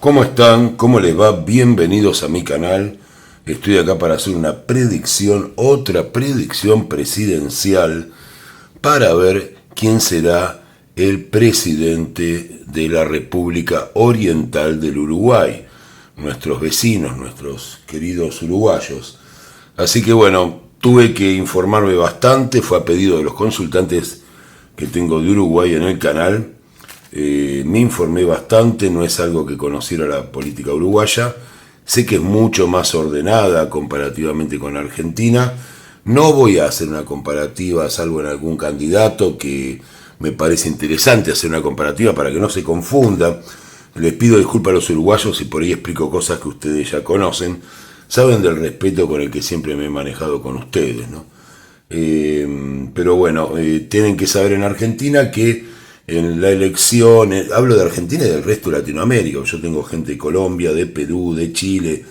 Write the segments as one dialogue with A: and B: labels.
A: ¿Cómo están? ¿Cómo les va? Bienvenidos a mi canal. Estoy acá para hacer una predicción, otra predicción presidencial para ver quién será el presidente de la República Oriental del Uruguay, nuestros vecinos, nuestros queridos uruguayos. Así que bueno, tuve que informarme bastante, fue a pedido de los consultantes que tengo de Uruguay en el canal. Me informé bastante, no es algo que conociera la política uruguaya, sé que es mucho más ordenada comparativamente con Argentina. No voy a hacer una comparativa salvo en algún candidato que me parece interesante hacer una comparativa para que no se confunda. Les pido disculpas a los uruguayos si por ahí explico cosas que ustedes ya conocen. Saben del respeto con el que siempre me he manejado con ustedes, ¿no? Pero bueno, tienen que saber en Argentina que en la elección, hablo de Argentina y del resto de Latinoamérica, yo tengo gente de Colombia, de Perú, de Chile,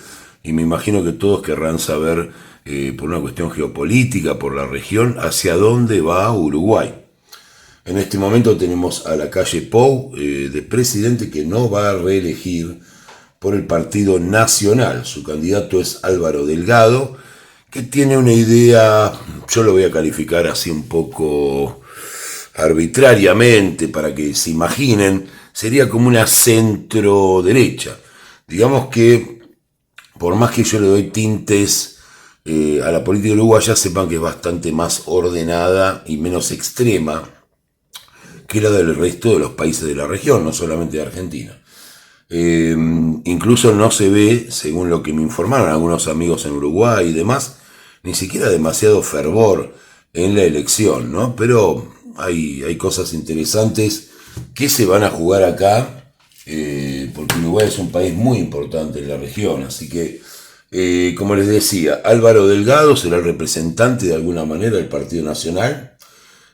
A: y me imagino que todos querrán saber, por una cuestión geopolítica, por la región, hacia dónde va Uruguay. En este momento tenemos a Lacalle Pou, de presidente, que no va a reelegir por el Partido Nacional. Su candidato es Álvaro Delgado, que tiene una idea, yo lo voy a calificar así un poco arbitrariamente para que se imaginen, sería como una centro derecha. Digamos que por más que yo le doy tintes a la política uruguaya, sepan que es bastante más ordenada y menos extrema que la del resto de los países de la región, no solamente de Argentina. Incluso no se ve, según lo que me informaron algunos amigos en Uruguay y demás, ni siquiera demasiado fervor en la elección, ¿no? Pero hay cosas interesantes que se van a jugar acá, porque Uruguay es un país muy importante en la región, así que, como les decía, Álvaro Delgado será el representante de alguna manera del Partido Nacional.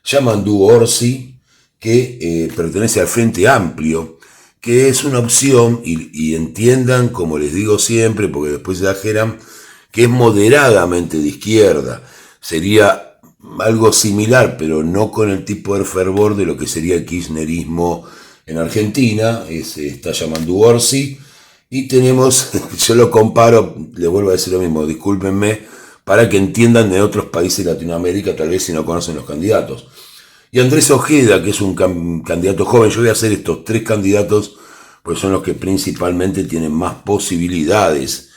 A: Yamandú Orsi, que pertenece al Frente Amplio, que es una opción, y entiendan, como les digo siempre, porque después se exageran, que es moderadamente de izquierda. Sería algo similar, pero no con el tipo de fervor de lo que sería el kirchnerismo en Argentina. Está Yamandú Orsi, y tenemos, yo lo comparo, les vuelvo a decir lo mismo, discúlpenme, para que entiendan de otros países de Latinoamérica, tal vez si no conocen los candidatos. Y Andrés Ojeda, que es un candidato joven. Yo voy a hacer estos tres candidatos, pues son los que principalmente tienen más posibilidades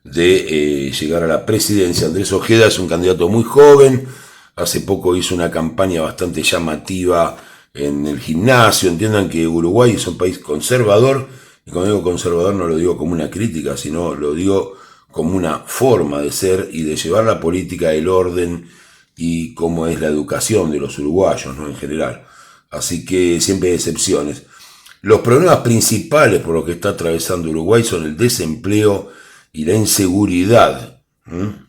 A: de llegar a la presidencia. Andrés Ojeda es un candidato muy joven, hace poco hizo una campaña bastante llamativa en el gimnasio. Entiendan que Uruguay es un país conservador, y cuando digo conservador no lo digo como una crítica, sino lo digo como una forma de ser y de llevar la política, el orden y cómo es la educación de los uruguayos, ¿no? En general. Así que siempre hay excepciones. Los problemas principales por los que está atravesando Uruguay son el desempleo y la inseguridad.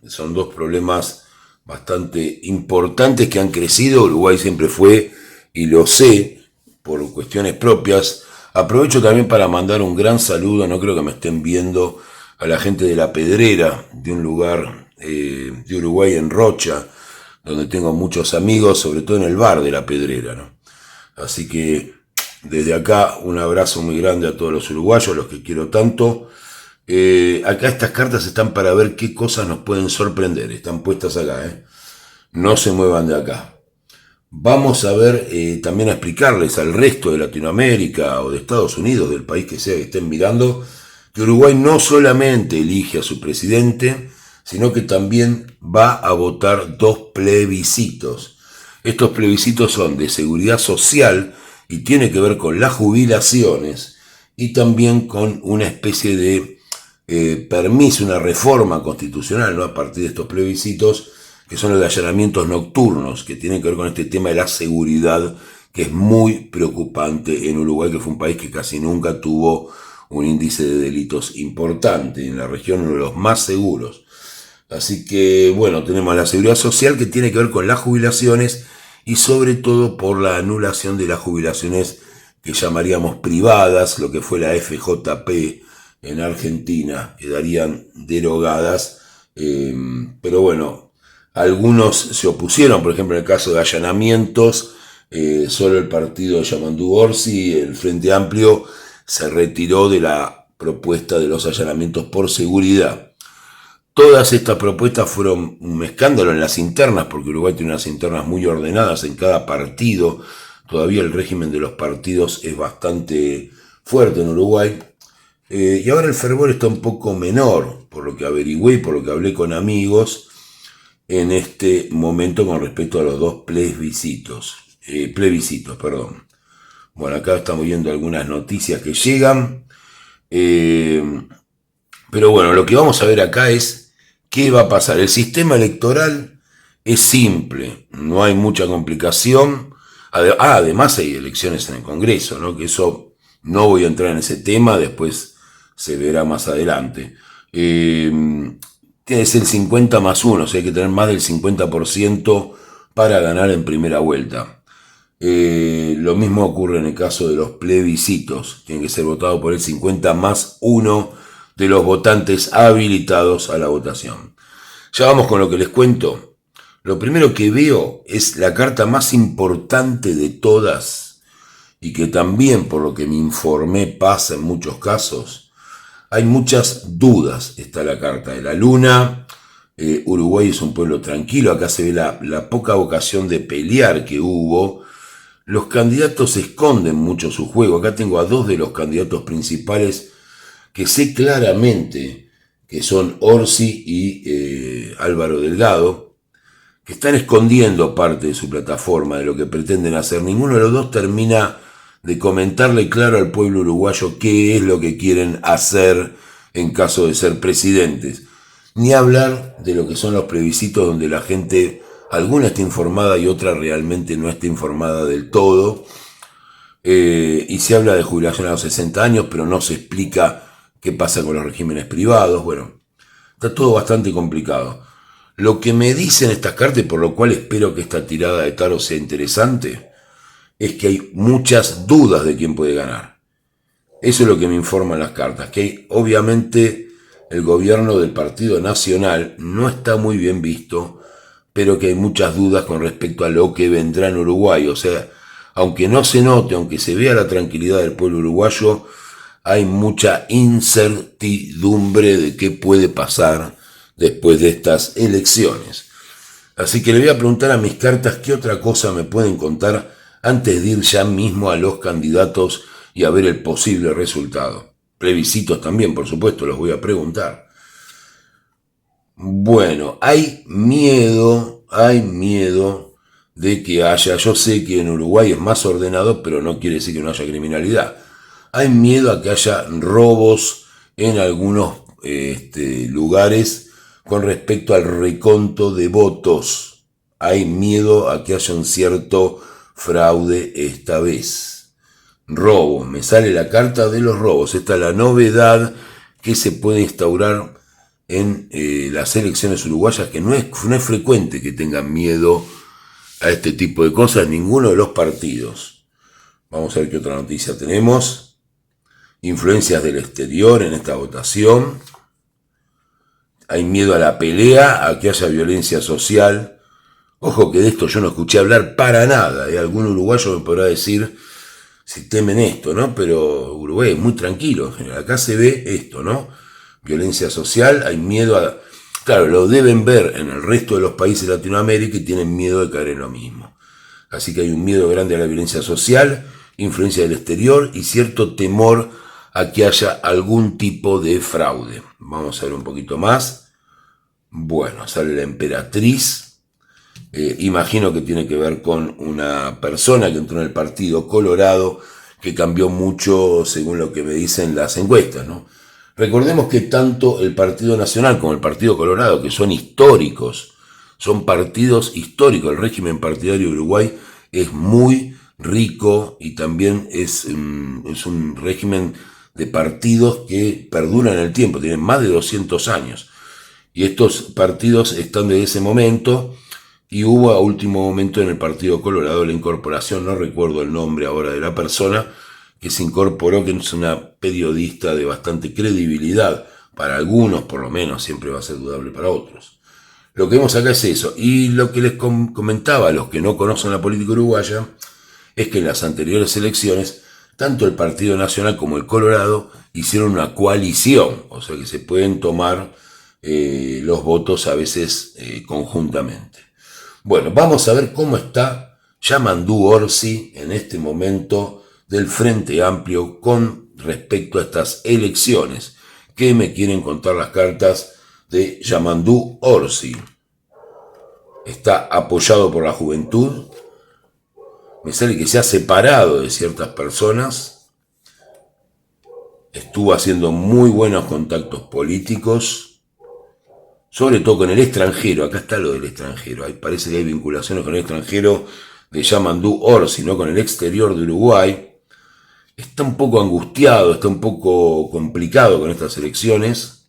A: Son dos problemas bastante importantes que han crecido. Uruguay siempre fue, y lo sé, por cuestiones propias. Aprovecho también para mandar un gran saludo, no creo que me estén viendo, a la gente de La Pedrera, de un lugar de Uruguay, en Rocha, donde tengo muchos amigos, sobre todo en el bar de La Pedrera, ¿no? Así que desde acá un abrazo muy grande a todos los uruguayos, los que quiero tanto. Acá estas cartas están para ver qué cosas nos pueden sorprender, están puestas acá, no se muevan de acá. Vamos a ver, también a explicarles al resto de Latinoamérica o de Estados Unidos, del país que sea que estén mirando, que Uruguay no solamente elige a su presidente, sino que también va a votar dos plebiscitos. Estos plebiscitos son de seguridad social y tiene que ver con las jubilaciones y también con una especie de permiso, una reforma constitucional, ¿no? A partir de estos plebiscitos, que son los de allanamientos nocturnos, que tienen que ver con este tema de la seguridad, que es muy preocupante en Uruguay, que fue un país que casi nunca tuvo un índice de delitos importante, en la región uno de los más seguros. Así que, bueno, tenemos la seguridad social, que tiene que ver con las jubilaciones y sobre todo por la anulación de las jubilaciones que llamaríamos privadas, lo que fue la FJP en Argentina, quedarían derogadas, pero bueno, algunos se opusieron. Por ejemplo, en el caso de allanamientos, solo el partido de Yamandú Orsi, el Frente Amplio, se retiró de la propuesta de los allanamientos por seguridad. Todas estas propuestas fueron un escándalo en las internas, porque Uruguay tiene unas internas muy ordenadas en cada partido. Todavía el régimen de los partidos es bastante fuerte en Uruguay. Y ahora el fervor está un poco menor, por lo que averigüé y por lo que hablé con amigos en este momento con respecto a los dos plebiscitos. Bueno, acá estamos viendo algunas noticias que llegan. Pero bueno, lo que vamos a ver acá es qué va a pasar. El sistema electoral es simple, no hay mucha complicación. Además hay elecciones en el Congreso, ¿no? Que eso no voy a entrar en ese tema, después se verá más adelante. Es el 50+1, o sea hay que tener más del 50% para ganar en primera vuelta. Lo mismo ocurre en el caso de los plebiscitos, tienen que ser votados por el 50+1 de los votantes habilitados a la votación. Ya vamos con lo que les cuento. Lo primero que veo es la carta más importante de todas y que también, por lo que me informé, pasa en muchos casos. Hay muchas dudas. Está la carta de la luna. Uruguay es un pueblo tranquilo. Acá se ve la poca vocación de pelear que hubo. Los candidatos esconden mucho su juego. Acá tengo a dos de los candidatos principales que sé claramente que son Orsi y Álvaro Delgado, que están escondiendo parte de su plataforma, de lo que pretenden hacer. Ninguno de los dos termina de comentarle claro al pueblo uruguayo qué es lo que quieren hacer en caso de ser presidentes. Ni hablar de lo que son los plebiscitos donde la gente, alguna está informada y otra realmente no está informada del todo. Y se habla de jubilación a los 60 años, pero no se explica qué pasa con los regímenes privados. Bueno, está todo bastante complicado. Lo que me dicen estas cartas, y por lo cual espero que esta tirada de tarot sea interesante, es que hay muchas dudas de quién puede ganar. Eso es lo que me informan las cartas, que hay, obviamente el gobierno del Partido Nacional no está muy bien visto, pero que hay muchas dudas con respecto a lo que vendrá en Uruguay. O sea, aunque no se note, aunque se vea la tranquilidad del pueblo uruguayo, hay mucha incertidumbre de qué puede pasar después de estas elecciones. Así que le voy a preguntar a mis cartas qué otra cosa me pueden contar antes de ir ya mismo a los candidatos y a ver el posible resultado. Plebiscitos también, por supuesto, los voy a preguntar. Bueno, hay miedo de que haya, yo sé que en Uruguay es más ordenado, pero no quiere decir que no haya criminalidad. Hay miedo a que haya robos en algunos lugares con respecto al reconto de votos. Hay miedo a que haya un cierto fraude esta vez. Robos, me sale la carta de los robos. Esta es la novedad que se puede instaurar en las elecciones uruguayas, que no es frecuente que tengan miedo a este tipo de cosas ninguno de los partidos. Vamos a ver qué otra noticia tenemos. Influencias del exterior en esta votación. Hay miedo a la pelea, a que haya violencia social. Ojo que de esto yo no escuché hablar para nada. Algún uruguayo me podrá decir si temen esto, ¿no? Pero Uruguay es muy tranquilo en general. Acá se ve esto, ¿no? Violencia social, hay miedo a... Claro, lo deben ver en el resto de los países de Latinoamérica y tienen miedo de caer en lo mismo. Así que hay un miedo grande a la violencia social, influencia del exterior y cierto temor a que haya algún tipo de fraude. Vamos a ver un poquito más. Bueno, sale la emperatriz. Imagino que tiene que ver con una persona que entró en el Partido Colorado, que cambió mucho según lo que me dicen las encuestas, ¿no? Recordemos que tanto el Partido Nacional como el Partido Colorado, que son históricos, son partidos históricos. El régimen partidario de Uruguay es muy rico y también es un régimen de partidos que perduran en el tiempo, tienen más de 200 años. Y estos partidos están desde ese momento, y hubo a último momento en el Partido Colorado la incorporación, no recuerdo el nombre ahora de la persona, que se incorporó, que es una periodista de bastante credibilidad, para algunos por lo menos, siempre va a ser dudable para otros. Lo que vemos acá es eso, y lo que les comentaba a los que no conocen la política uruguaya, es que en las anteriores elecciones tanto el Partido Nacional como el Colorado hicieron una coalición, o sea que se pueden tomar los votos a veces conjuntamente. Bueno, vamos a ver cómo está Yamandú Orsi en este momento del Frente Amplio con respecto a estas elecciones. ¿Qué me quieren contar las cartas de Yamandú Orsi? Está apoyado por la juventud. Me sale que se ha separado de ciertas personas. Estuvo haciendo muy buenos contactos políticos, sobre todo con el extranjero. Acá está lo del extranjero. Ahí parece que hay vinculaciones con el extranjero de Yamandú Orsi, no con el exterior de Uruguay. Está un poco angustiado, está un poco complicado con estas elecciones.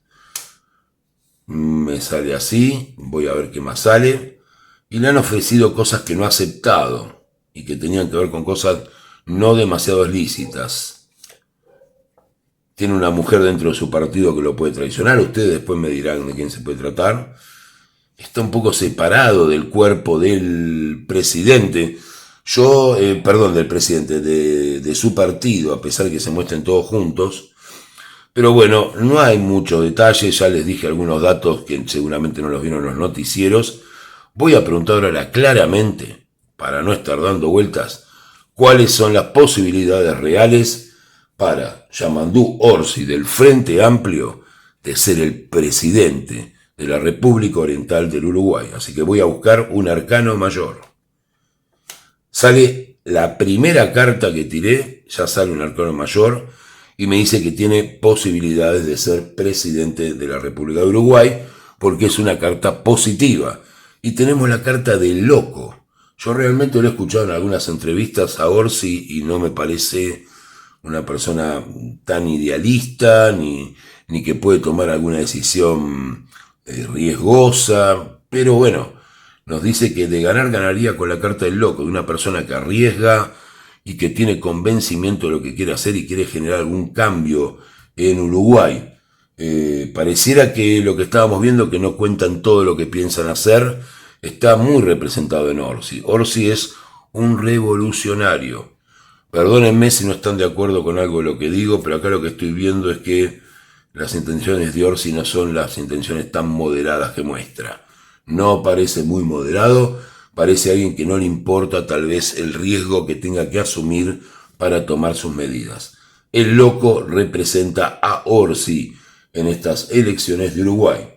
A: Me sale así, voy a ver qué más sale. Y le han ofrecido cosas que no ha aceptado y que tenían que ver con cosas no demasiado lícitas. Tiene una mujer dentro de su partido que lo puede traicionar. Ustedes después me dirán de quién se puede tratar. Está un poco separado del cuerpo del presidente. Del presidente, de su partido, a pesar de que se muestren todos juntos. Pero bueno, no hay muchos detalles. Ya les dije algunos datos que seguramente no los vieron en los noticieros. Voy a preguntar ahora claramente, para no estar dando vueltas, cuáles son las posibilidades reales para Yamandú Orsi del Frente Amplio de ser el presidente de la República Oriental del Uruguay. Así que voy a buscar un arcano mayor. Sale la primera carta que tiré, ya sale un arcano mayor, y me dice que tiene posibilidades de ser presidente de la República de Uruguay, porque es una carta positiva. Y tenemos la carta del loco. Yo realmente lo he escuchado en algunas entrevistas a Orsi y no me parece una persona tan idealista, ni que puede tomar alguna decisión riesgosa, pero bueno, nos dice que de ganar ganaría con la carta del loco, de una persona que arriesga y que tiene convencimiento de lo que quiere hacer y quiere generar algún cambio en Uruguay. Pareciera que lo que estábamos viendo, que no cuentan todo lo que piensan hacer, está muy representado en Orsi. Orsi es un revolucionario. Perdónenme si no están de acuerdo con algo de lo que digo, pero acá lo que estoy viendo es que las intenciones de Orsi no son las intenciones tan moderadas que muestra. No parece muy moderado, parece alguien que no le importa tal vez el riesgo que tenga que asumir para tomar sus medidas. El loco representa a Orsi en estas elecciones de Uruguay.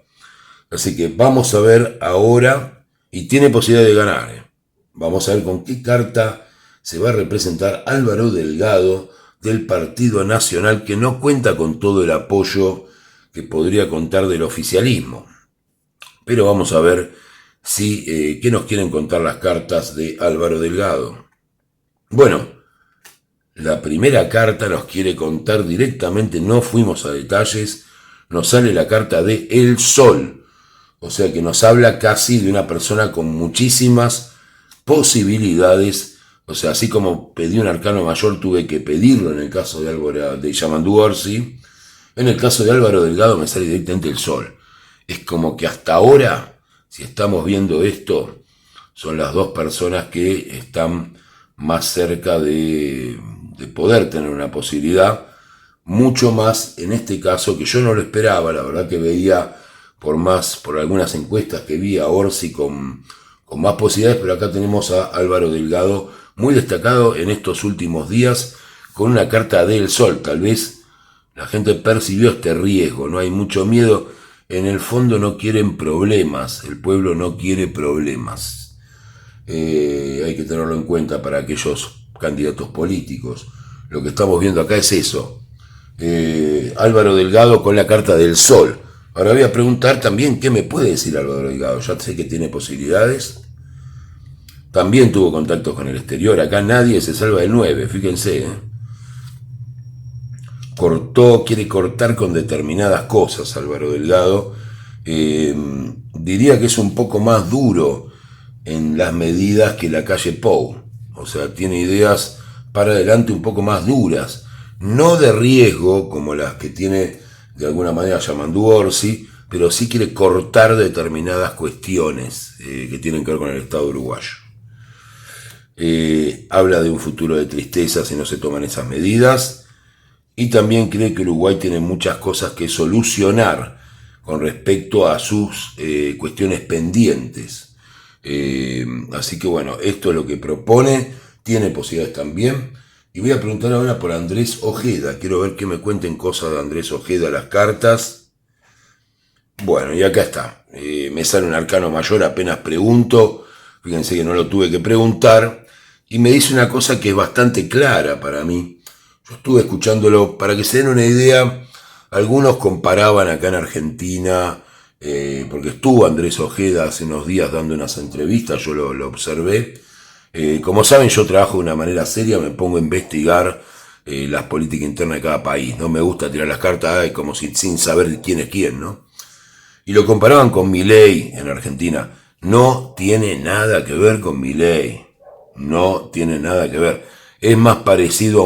A: Así que vamos a ver ahora, y tiene posibilidad de ganar. Vamos a ver con qué carta se va a representar Álvaro Delgado del Partido Nacional, que no cuenta con todo el apoyo que podría contar del oficialismo. Pero vamos a ver qué nos quieren contar las cartas de Álvaro Delgado. Bueno, la primera carta nos quiere contar directamente, no fuimos a detalles, nos sale la carta de El Sol, o sea que nos habla casi de una persona con muchísimas posibilidades, o sea, así como pedí un arcano mayor, tuve que pedirlo en el caso de Yamandú Orsi, en el caso de Álvaro Delgado me sale directamente El Sol. Es como que hasta ahora, si estamos viendo esto, son las dos personas que están más cerca de poder tener una posibilidad, mucho más en este caso, que yo no lo esperaba. La verdad que veía por algunas encuestas que vi a Orsi con más posibilidades, pero acá tenemos a Álvaro Delgado muy destacado en estos últimos días con una carta del Sol. Tal vez la gente percibió este riesgo, no hay mucho miedo. En el fondo no quieren problemas, el pueblo no quiere problemas. Hay que tenerlo en cuenta para aquellos candidatos políticos. Lo que estamos viendo acá es eso. Álvaro Delgado con la carta del Sol. Ahora voy a preguntar también qué me puede decir Álvaro Delgado. Ya sé que tiene posibilidades. También tuvo contactos con el exterior. Acá nadie se salva del 9, fíjense. Quiere cortar con determinadas cosas Álvaro Delgado. Diría que es un poco más duro en las medidas que la calle Pou. O sea, tiene ideas para adelante un poco más duras. No de riesgo como las que tiene de alguna manera Yamandú Orsi, pero sí quiere cortar determinadas cuestiones que tienen que ver con el Estado uruguayo. Habla de un futuro de tristeza si no se toman esas medidas. Y también cree que Uruguay tiene muchas cosas que solucionar con respecto a sus cuestiones pendientes. Así que bueno, esto es lo que propone, tiene posibilidades también. Y voy a preguntar ahora por Andrés Ojeda. Quiero ver que me cuenten cosas de Andrés Ojeda, las cartas. Bueno, y acá está. Me sale un arcano mayor, apenas pregunto. Fíjense que no lo tuve que preguntar. Y me dice una cosa que es bastante clara para mí. Yo estuve escuchándolo, para que se den una idea, algunos comparaban acá en Argentina, porque estuvo Andrés Ojeda hace unos días dando unas entrevistas, yo lo observé. Como saben, yo trabajo de una manera seria, me pongo a investigar las políticas internas de cada país. No me gusta tirar las cartas como sin saber quién es quién, ¿no? Y lo comparaban con Milei en Argentina. No tiene nada que ver con Milei. No tiene nada que ver. Es más parecido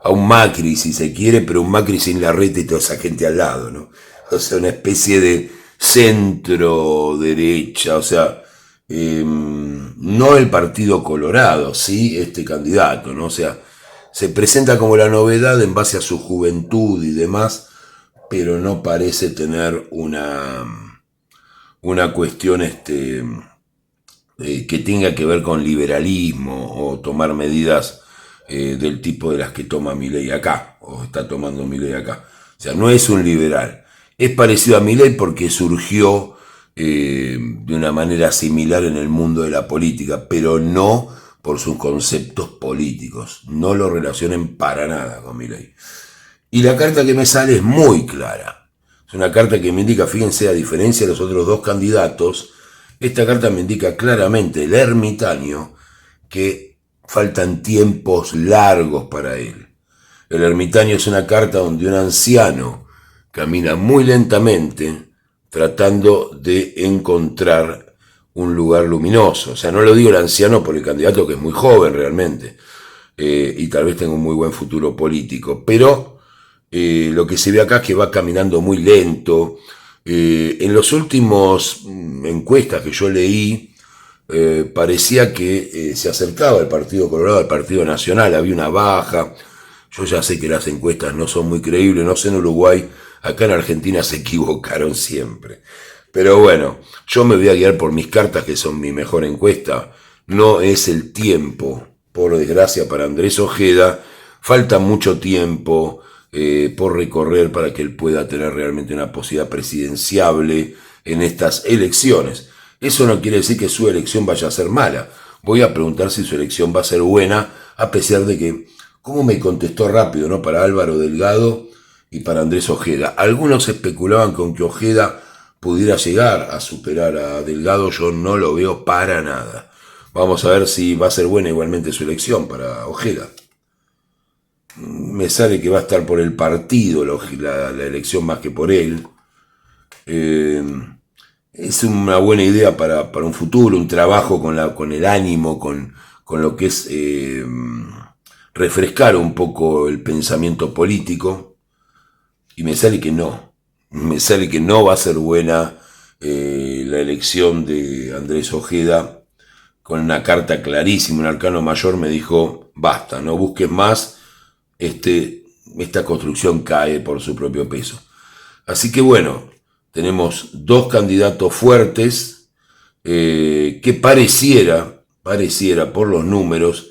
A: a un Macri, si se quiere, pero un Macri sin la reta y toda esa gente al lado, ¿no? O sea, una especie de centro derecha, o sea, no el Partido Colorado, sí este candidato, ¿no? O sea, se presenta como la novedad en base a su juventud y demás, pero no parece tener una cuestión que tenga que ver con liberalismo o tomar medidas del tipo de las que toma Milei acá, o está tomando Milei acá. O sea, no es un liberal. Es parecido a Milei porque surgió de una manera similar en el mundo de la política, pero no por sus conceptos políticos. No lo relacionen para nada con Milei. Y la carta que me sale es muy clara. Es una carta que me indica, fíjense, a diferencia de los otros dos candidatos, esta carta me indica claramente el ermitaño que faltan tiempos largos para él. El ermitaño es una carta donde un anciano camina muy lentamente tratando de encontrar un lugar luminoso. O sea, no lo digo el anciano por el candidato que es muy joven realmente y tal vez tenga un muy buen futuro político, pero lo que se ve acá es que va caminando muy lento. En los últimos encuestas que yo leí, parecía que se acercaba el Partido Colorado al Partido Nacional, había una baja. Yo ya sé que las encuestas no son muy creíbles, no sé en Uruguay, acá en Argentina se equivocaron siempre. Pero bueno, yo me voy a guiar por mis cartas, que son mi mejor encuesta. No es el tiempo, por desgracia, para Andrés Ojeda. Falta mucho tiempo por recorrer para que él pueda tener realmente una posibilidad presidenciable en estas elecciones. Eso no quiere decir que su elección vaya a ser mala. Voy a preguntar si su elección va a ser buena, a pesar de que, como me contestó rápido, ¿no? Para Álvaro Delgado y para Andrés Ojeda. Algunos especulaban con que Ojeda pudiera llegar a superar a Delgado, yo no lo veo para nada. Vamos a ver si va a ser buena igualmente su elección para Ojeda. Me sale que va a estar por el partido la elección más que por él. Es una buena idea para un futuro, un trabajo con el ánimo, con lo que es refrescar un poco el pensamiento político. Y me sale que no. Me sale que no va a ser buena la elección de Andrés Ojeda, con una carta clarísima. Un arcano mayor me dijo, basta, no busques más, esta construcción cae por su propio peso. Así que bueno, tenemos dos candidatos fuertes que pareciera por los números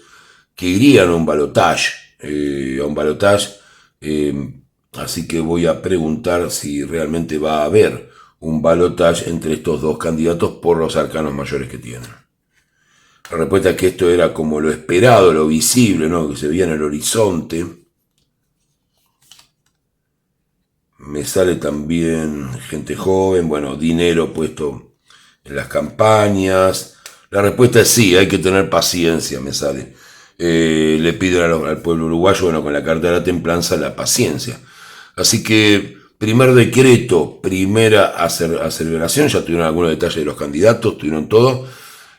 A: que irían a un balotaje, así que voy a preguntar si realmente va a haber un balotaje entre estos dos candidatos por los arcanos mayores que tienen. La respuesta es que esto era como lo esperado, lo visible, ¿no? Que se veía en el horizonte. Me sale también gente joven, bueno, dinero puesto en las campañas. La respuesta es sí, hay que tener paciencia, me sale. Le pido al pueblo uruguayo, bueno, con la carta de la templanza, la paciencia. Así que, primer decreto, primera aseveración, ya tuvieron algunos detalles de los candidatos, tuvieron todo.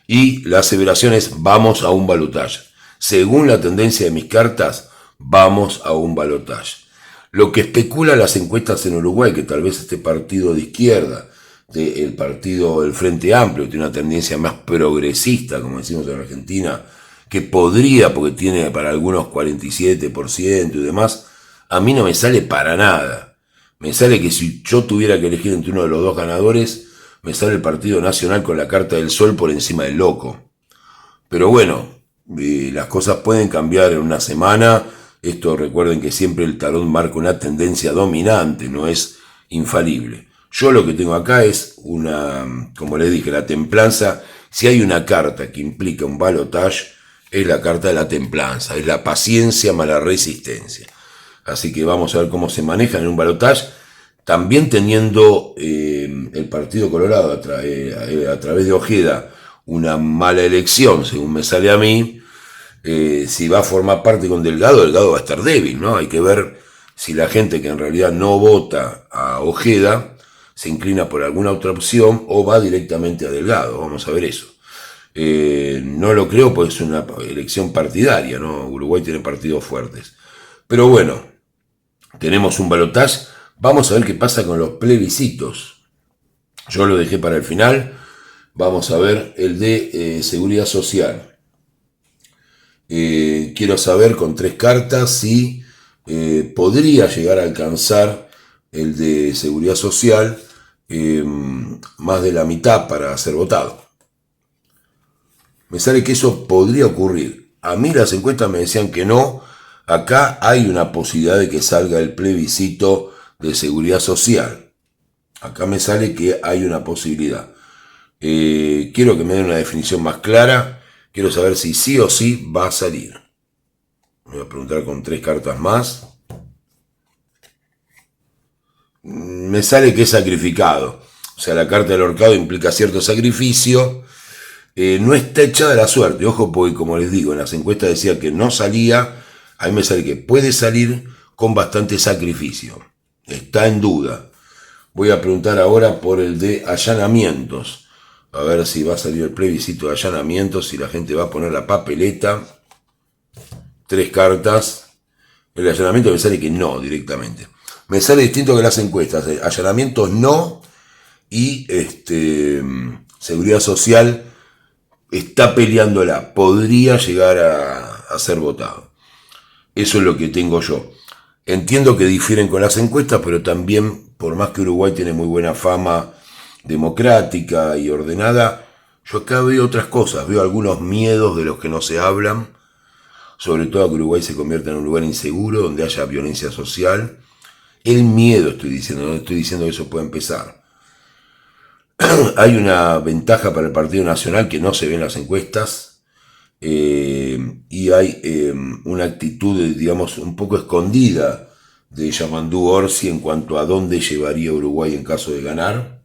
A: Y la aseveración es, vamos a un balotaje. Según la tendencia de mis cartas, vamos a un balotaje. Lo que especula las encuestas en Uruguay, que tal vez este partido de izquierda del partido del Frente Amplio, que tiene una tendencia más progresista, como decimos en Argentina, que podría, porque tiene para algunos 47% y demás, a mí no me sale para nada. Me sale que si yo tuviera que elegir entre uno de los dos ganadores, me sale el Partido Nacional con la Carta del Sol por encima del Loco. Pero bueno, las cosas pueden cambiar en una semana. Esto, recuerden que siempre el tarot marca una tendencia dominante, no es infalible. Yo lo que tengo acá es una, como les dije, la templanza. Si hay una carta que implica un balotage, es la carta de la templanza, es la paciencia más la resistencia. Así que vamos a ver cómo se manejan en un balotage, también teniendo el Partido Colorado a través de Ojeda una mala elección, según me sale a mí. Si va a formar parte con Delgado, Delgado va a estar débil, ¿no? Hay que ver si la gente que en realidad no vota a Ojeda se inclina por alguna otra opción o va directamente a Delgado. Vamos a ver eso. No lo creo porque es una elección partidaria, ¿no? Uruguay tiene partidos fuertes. Pero bueno, tenemos un balotaje. Vamos a ver qué pasa con los plebiscitos. Yo lo dejé para el final. Vamos a ver el de seguridad social. Quiero saber con 3 cartas si podría llegar a alcanzar el de seguridad social más de la mitad para ser votado. Me sale que eso podría ocurrir. A mí las encuestas me decían que no. Acá hay una posibilidad de que salga el plebiscito de seguridad social. Acá me sale que hay una posibilidad. Quiero que me den una definición más clara. Quiero saber si sí o sí va a salir. Me voy a preguntar con 3 cartas más. Me sale que es sacrificado. O sea, la carta del ahorcado implica cierto sacrificio. No está echada la suerte. Ojo, porque como les digo, en las encuestas decía que no salía. A mí me sale que puede salir con bastante sacrificio. Está en duda. Voy a preguntar ahora por el de allanamientos. A ver si va a salir el plebiscito de allanamientos, si la gente va a poner la papeleta. 3 cartas. El allanamiento me sale que no directamente. Me sale distinto que las encuestas. Allanamientos no. Y seguridad social está peleándola. Podría llegar a ser votado. Eso es lo que tengo yo. Entiendo que difieren con las encuestas, pero también, por más que Uruguay tiene muy buena fama democrática y ordenada, yo acá veo otras cosas. Veo algunos miedos de los que no se hablan, sobre todo a que Uruguay se convierta en un lugar inseguro, donde haya violencia social. El miedo estoy diciendo, no estoy diciendo que eso pueda empezar. Hay una ventaja para el Partido Nacional que no se ve en las encuestas, y hay una actitud, digamos, un poco escondida de Yamandú Orsi en cuanto a dónde llevaría Uruguay en caso de ganar.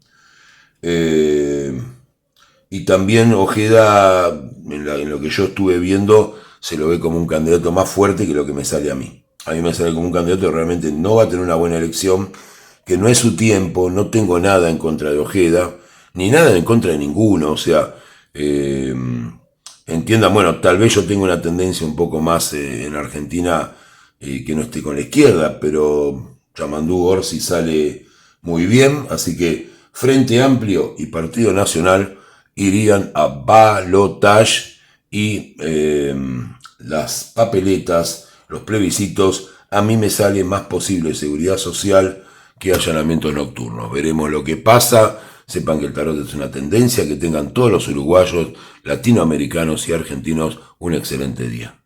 A: Y también Ojeda, en lo que yo estuve viendo, se lo ve como un candidato más fuerte que lo que me sale a mí. A mí me sale como un candidato que realmente no va a tener una buena elección, que no es su tiempo. No tengo nada en contra de Ojeda, ni nada en contra de ninguno. O sea, entiendan, bueno, tal vez yo tengo una tendencia un poco más en Argentina que no esté con la izquierda, pero Yamandú Orsi sale muy bien, así que Frente Amplio y Partido Nacional irían a balotage y las papeletas, los plebiscitos, a mí me sale más posible seguridad social que allanamientos nocturnos. Veremos lo que pasa. Sepan que el tarot es una tendencia. Que tengan todos los uruguayos, latinoamericanos y argentinos un excelente día.